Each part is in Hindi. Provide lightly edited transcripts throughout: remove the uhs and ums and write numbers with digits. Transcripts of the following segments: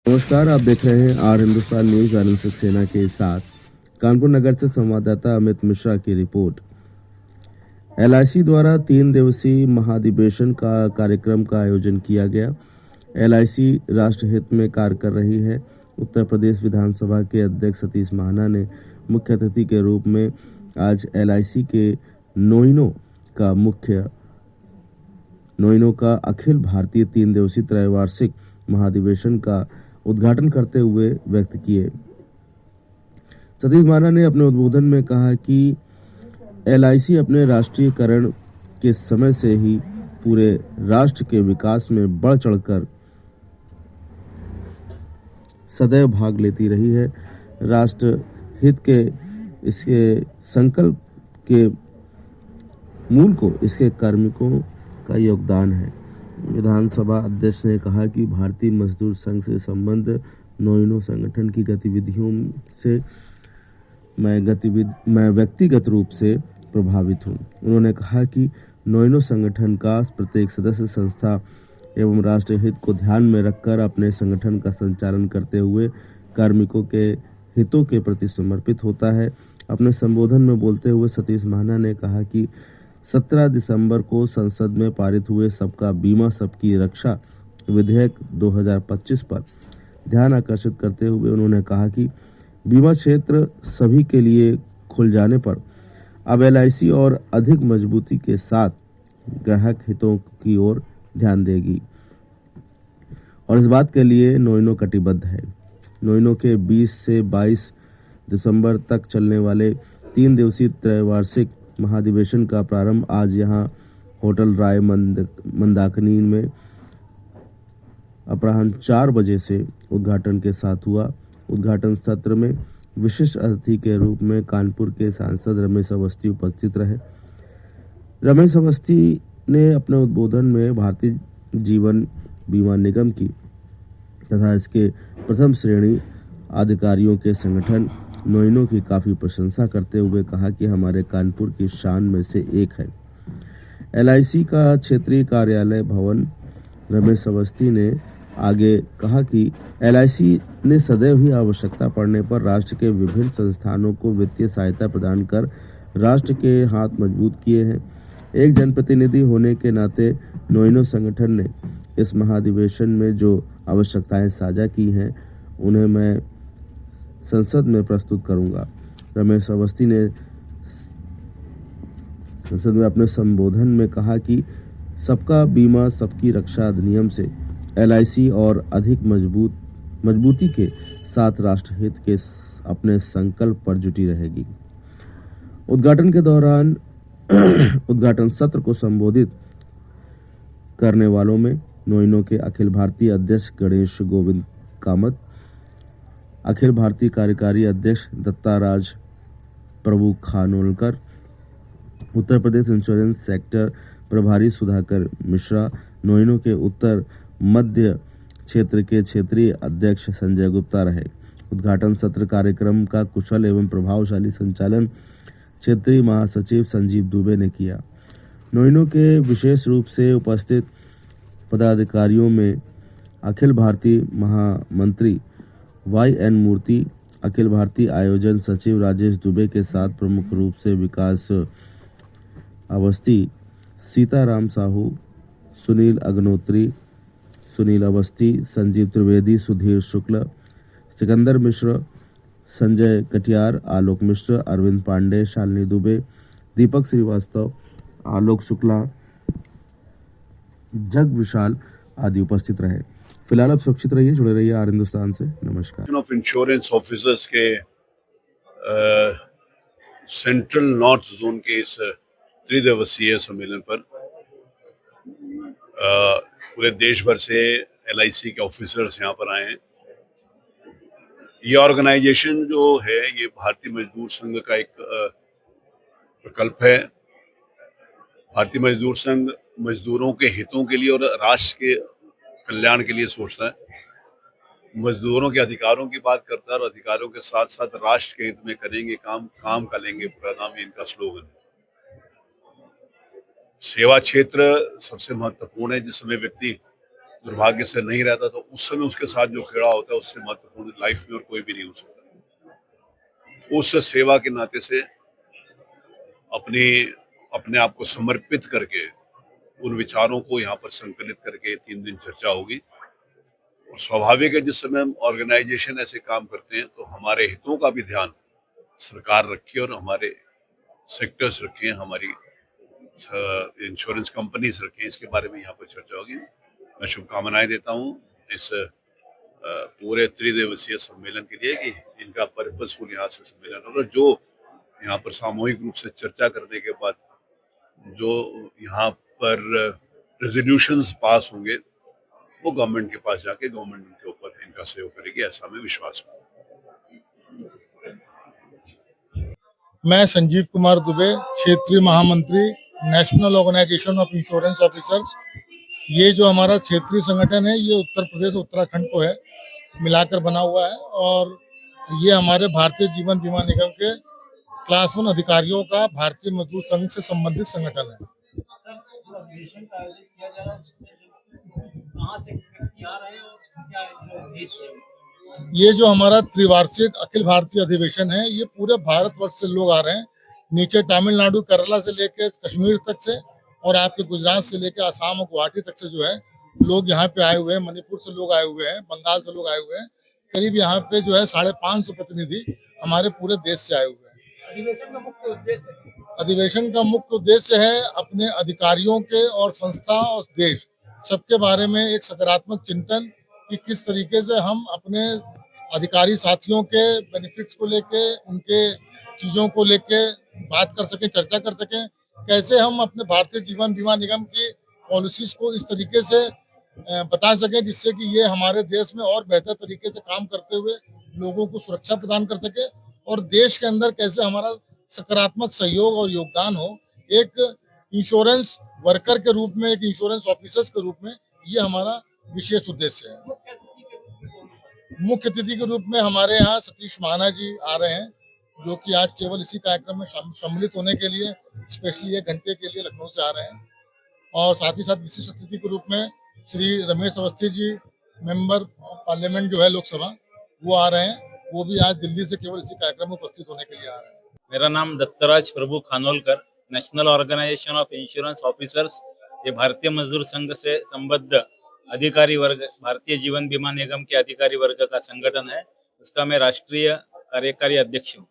नमस्कार, आप देख रहे हैं आर हिंदुस्तान न्यूज आनंद सक्सेना के साथ। कानपुर नगर से संवाददाता अमित मिश्रा की रिपोर्ट। एलआईसी द्वारा 3 दिवसीय महाधिवेशन का कार्यक्रम का आयोजन किया गया। एलआईसी राष्ट्र हित में कार्य कर रही है। उत्तर प्रदेश विधानसभा के अध्यक्ष सतीश महाना ने मुख्य अतिथि के रूप में आज एलआईसी के नोइनो का अखिल भारतीय 3 दिवसीय त्रैवार्षिक महाधिवेशन का उद्घाटन करते हुए व्यक्त किए। सतीश महाना ने अपने उद्बोधन में कहा कि एलआईसी अपने राष्ट्रीयकरण के समय से ही पूरे राष्ट्र के विकास में बढ़ चढ़कर सदैव भाग लेती रही है। राष्ट्र हित के इसके संकल्प के मूल को इसके कार्मिकों का योगदान है। विधानसभा अध्यक्ष ने कहा कि भारतीय मजदूर संघ से संबंध नोइनो संगठन की गतिविधियों से मैं व्यक्तिगत रूप से प्रभावित हूं। उन्होंने कहा कि नोइनो संगठन का प्रत्येक सदस्य संस्था एवं राष्ट्र हित को ध्यान में रखकर अपने संगठन का संचालन करते हुए कार्मिकों के हितों के प्रति समर्पित होता है। अपने संबोधन में बोलते हुए सतीश महाना ने कहा कि 17 दिसंबर को संसद में पारित हुए सबका बीमा सबकी रक्षा विधेयक 2025 पर ध्यान आकर्षित करते हुए उन्होंने कहा कि बीमा क्षेत्र सभी के लिए खुल जाने पर अब एलआईसी और अधिक मजबूती के साथ ग्राहक हितों की ओर ध्यान देगी और इस बात के लिए नोइनो कटिबद्ध है। नोइनो के 20 से 22 दिसंबर तक चलने वाले 3 दिवसीय त्रैवार्षिक महाधिवेशन का प्रारंभ आज यहां होटल राय मंदाकिनी में अपराह्न 4 बजे से उद्घाटन के साथ हुआ। उद्घाटन सत्र में विशिष्ट अतिथि के रूप में कानपुर के सांसद रमेश अवस्थी उपस्थित रहे। रमेश अवस्थी ने अपने उद्बोधन में भारतीय जीवन बीमा निगम की तथा इसके प्रथम श्रेणी अधिकारियों के संगठन नोइनो की काफी प्रशंसा करते हुए कहा कि हमारे कानपुर की शान में से एक है। एलआईसी का क्षेत्रीय कार्यालय भवन रमेश अवस्थी ने आगे कहा कि एलआईसी ने सदैव ही आवश्यकता पड़ने पर राष्ट्र के विभिन्न संस्थानों को वित्तीय सहायता प्रदान कर राष्ट्र के हाथ मजबूत किए हैं। एक जनप्रतिनिधि होने के नाते नोइनो संगठन ने इस महाधिवेशन में जो आवश्यकताएं साझा की हैं उन्हें मैं संसद में प्रस्तुत करूंगा। रमेश अवस्थी ने संसद में अपने संबोधन में कहा कि सबका बीमा सबकी रक्षा अधिनियम से एलआईसी और अधिक मजबूती के साथ राष्ट्रहित के अपने संकल्प पर जुटी रहेगी। उद्घाटन के दौरान उद्घाटन सत्र को संबोधित करने वालों में नोइनो के अखिल भारतीय अध्यक्ष गणेश गोविंद कामत, अखिल भारतीय कार्यकारी अध्यक्ष दत्ताराज प्रभु खानोलकर, उत्तर प्रदेश इंश्योरेंस सेक्टर प्रभारी सुधाकर मिश्रा, नोइनो के उत्तर मध्य क्षेत्र के क्षेत्रीय अध्यक्ष संजय गुप्ता रहे। उद्घाटन सत्र कार्यक्रम का कुशल एवं प्रभावशाली संचालन क्षेत्रीय महासचिव संजीव दुबे ने किया। नोइनो के विशेष रूप से उपस्थित पदाधिकारियों में अखिल भारतीय महामंत्री YN मूर्ति, अखिल भारतीय आयोजन सचिव राजेश दुबे के साथ प्रमुख रूप से विकास अवस्थी, सीताराम साहू, सुनील अग्नोत्री, सुनील अवस्थी, संजीव त्रिवेदी, सुधीर शुक्ल, सिकंदर मिश्र, संजय कटियार, आलोक मिश्र, अरविंद पांडे, शालिनी दुबे, दीपक श्रीवास्तव, आलोक शुक्ला, जग विशाल आदि उपस्थित रहे। फिलहाल आप सुरक्षित रहिए, जुड़े रहिए आर हिंदुस्तान से। नमस्कार। ऑफ इंश्योरेंस ऑफिसर्स के सेंट्रल नॉर्थ जोन के इस त्रिदिवसीय सम्मेलन पर पूरे देश भर से एलआईसी के ऑफिसर्स यहाँ पर आए हैं। ये ऑर्गेनाइजेशन जो है ये भारतीय मजदूर संघ का एक प्रकल्प है। भारतीय मजदूर संघ मजदूरों के हितों के लिए और राष्ट्र के कल्याण के लिए सोचता है। मजदूरों के अधिकारों की बात करता है और अधिकारों के साथ साथ राष्ट्र के हित में करेंगे काम का लेंगे नाम इनका स्लोगन है। सेवा क्षेत्र सबसे महत्वपूर्ण है जिसमें व्यक्ति दुर्भाग्य से नहीं रहता तो उस समय उसके साथ जो खड़ा होता है उससे महत्वपूर्ण लाइफ में और कोई भी नहीं हो सकता। उस सेवा के नाते से अपनी अपने आप को समर्पित करके उन विचारों को यहाँ पर संकलित करके 3 दिन चर्चा होगी। और स्वाभाविक है जिस समय हम ऑर्गेनाइजेशन ऐसे काम करते हैं तो हमारे हितों का भी ध्यान सरकार रखे और हमारे सेक्टर्स रखे, हमारी इंश्योरेंस कंपनीज रखें, इसके बारे में यहाँ पर चर्चा होगी। मैं शुभकामनाएं देता हूँ इस पूरे त्रिदिवसीय सम्मेलन के लिए कि इनका पर्पसफुल यहाँ से सम्मेलन होगा। जो यहाँ पर सामूहिक रूप से चर्चा करने के बाद जो यहाँ पर रेजोल्यूशंस पास होंगे वो गवर्नमेंट के पास जाके गवर्नमेंट उनके ऊपर इनका सहयोग करेगी, ऐसा हमें विश्वास है। मैं संजीव कुमार दुबे, क्षेत्रीय महामंत्री, National organisation of insurance officers. ये जो हमारा क्षेत्रीय संगठन है ये उत्तर प्रदेश उत्तराखंड को है मिलाकर बना हुआ है और ये हमारे भारतीय जीवन बीमा निगम के क्लास 1 अधिकारियों का भारतीय मजदूर संघ से संबंधित संगठन है। ये जो हमारा त्रिवार्षिक अखिल भारतीय अधिवेशन है ये पूरे भारतवर्ष से लोग आ रहे हैं। नीचे तमिलनाडु केरला से लेके कश्मीर तक से और आपके गुजरात से लेके आसाम और गुवाहाटी तक से जो है लोग यहाँ पे आए हुए हैं। मणिपुर से लोग आए हुए हैं, बंगाल से लोग आए हुए हैं। करीब यहाँ पे जो है 550 प्रतिनिधि हमारे पूरे देश से आए हुए हैं। अधिवेशन का मुख्य उद्देश्य है अपने अधिकारियों के और संस्था और देश सबके बारे में एक सकारात्मक चिंतन कि किस तरीके से हम अपने अधिकारी साथियों के बेनिफिट्स को लेके उनके चीजों को लेके बात कर सकें, चर्चा कर सकें, कैसे हम अपने भारतीय जीवन बीमा निगम की पॉलिसीज को इस तरीके से बता सकें जिससे कि ये हमारे देश में और बेहतर तरीके से काम करते हुए लोगों को सुरक्षा प्रदान कर सके और देश के अंदर कैसे हमारा सकारात्मक सहयोग और योगदान हो। एक इंश्योरेंस वर्कर के रूप में, एक इंश्योरेंस ऑफिसर्स के रूप में ये हमारा विशेष उद्देश्य है। मुख्य अतिथि के रूप में हमारे यहाँ सतीश महाना जी आ रहे हैं जो कि आज केवल इसी कार्यक्रम में सम्मिलित होने के लिए स्पेशली 1 घंटे के लिए लखनऊ से आ रहे हैं और साथ ही साथ विशिष्ट अतिथि के रूप में श्री रमेश अवस्थी जी, मेंबर पार्लियामेंट जो है लोकसभा, वो आ रहे हैं। वो भी आज दिल्ली से केवल इसी कार्यक्रम में उपस्थित होने के लिए आ रहे हैं। मेरा नाम Dattaraj Prabhu Khanolkar, national organisation of insurance officers, ये भारतीय मजदूर संघ से संबद्ध अधिकारी वर्ग, भारतीय जीवन बीमा निगम के अधिकारी वर्ग का संगठन है। उसका मैं राष्ट्रीय कार्यकारी अध्यक्ष हूँ।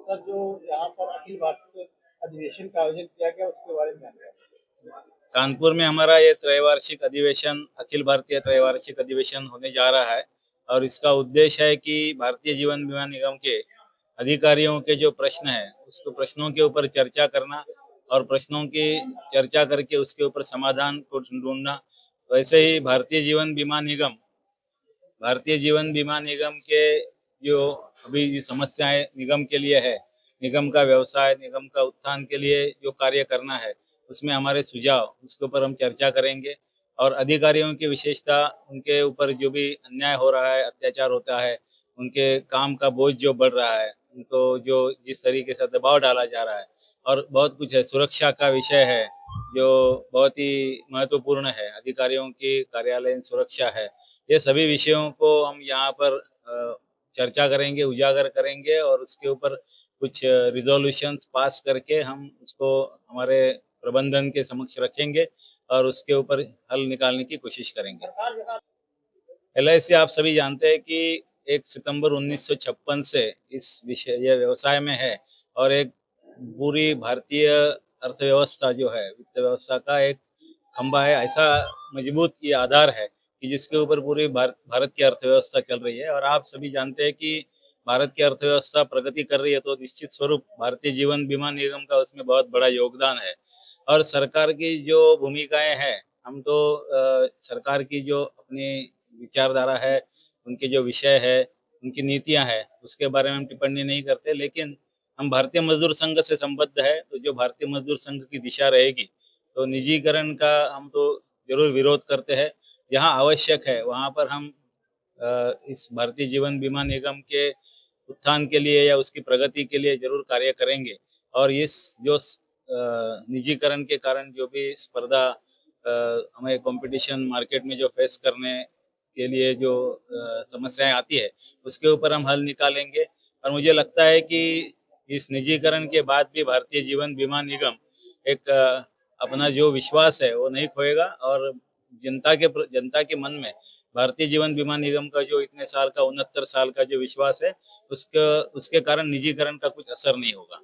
सर, जो यहाँ पर अखिल भारतीय अधिवेशन का आयोजन किया गया उसके बारे में कानपुर में हमारा ये त्रैवार्षिक अधिवेशन, अखिल भारतीय त्रैवार्षिक अधिवेशन होने जा रहा है और इसका उद्देश्य है कि भारतीय जीवन बीमा निगम के अधिकारियों के जो प्रश्न है उसको प्रश्नों के ऊपर चर्चा करना और प्रश्नों की चर्चा करके उसके ऊपर समाधान को ढूंढना। वैसे ही भारतीय जीवन बीमा निगम के जो अभी समस्याएं निगम के लिए है, निगम का व्यवसाय, निगम का उत्थान के लिए जो कार्य करना है उसमें हमारे सुझाव, उसके ऊपर हम चर्चा करेंगे और अधिकारियों की विशेषता, उनके ऊपर जो भी अन्याय हो रहा है, अत्याचार होता है, उनके काम का बोझ जो बढ़ रहा है, उनको जो जिस तरीके से दबाव डाला जा रहा है और बहुत कुछ है, सुरक्षा का विषय है जो बहुत ही महत्वपूर्ण है, अधिकारियों की कार्यालयीन सुरक्षा है। ये सभी विषयों को हम यहाँ पर चर्चा करेंगे, उजागर करेंगे और उसके ऊपर कुछ रिजोल्यूशंस पास करके हम उसको हमारे प्रबंधन के समक्ष रखेंगे और उसके ऊपर हल निकालने की कोशिश करेंगे। LIC आप सभी जानते हैं कि 1 सितंबर 1956 से इस ये व्यवसाय में है और एक पूरी भारतीय अर्थव्यवस्था जो है, वित्त व्यवस्था का एक खंभा है। ऐसा मजबूत ये आधार है कि जिसके ऊपर पूरी भारत की अर्थव्यवस्था चल रही है और आप सभी जानते हैं कि भारत की अर्थव्यवस्था प्रगति कर रही है तो निश्चित स्वरूप भारतीय जीवन बीमा निगम का उसमें बहुत बड़ा योगदान है। और सरकार की जो भूमिकाएं हैं, हम तो सरकार की जो अपनी विचारधारा है, उनके जो विषय है, उनकी नीतियां हैं, उसके बारे में हम टिप्पणी नहीं करते, लेकिन हम भारतीय मजदूर संघ से संबद्ध है तो जो भारतीय मजदूर संघ की दिशा रहेगी तो निजीकरण का हम तो जरूर विरोध करते हैं। जहां आवश्यक है वहां पर हम इस भारतीय जीवन बीमा निगम के उत्थान के लिए या उसकी प्रगति के लिए जरूर कार्य करेंगे और इस जो निजीकरण के कारण जो भी स्पर्धा हमें कंपटीशन मार्केट में जो फेस करने के लिए जो समस्याएं आती है उसके ऊपर हम हल निकालेंगे। और मुझे लगता है कि इस निजीकरण के बाद भी भारतीय जीवन बीमा निगम एक अपना जो विश्वास है वो नहीं खोएगा, और जनता के मन में भारतीय जीवन बीमा निगम का जो इतने साल का 69 साल का जो विश्वास है उसके कारण निजीकरण का कुछ असर नहीं होगा।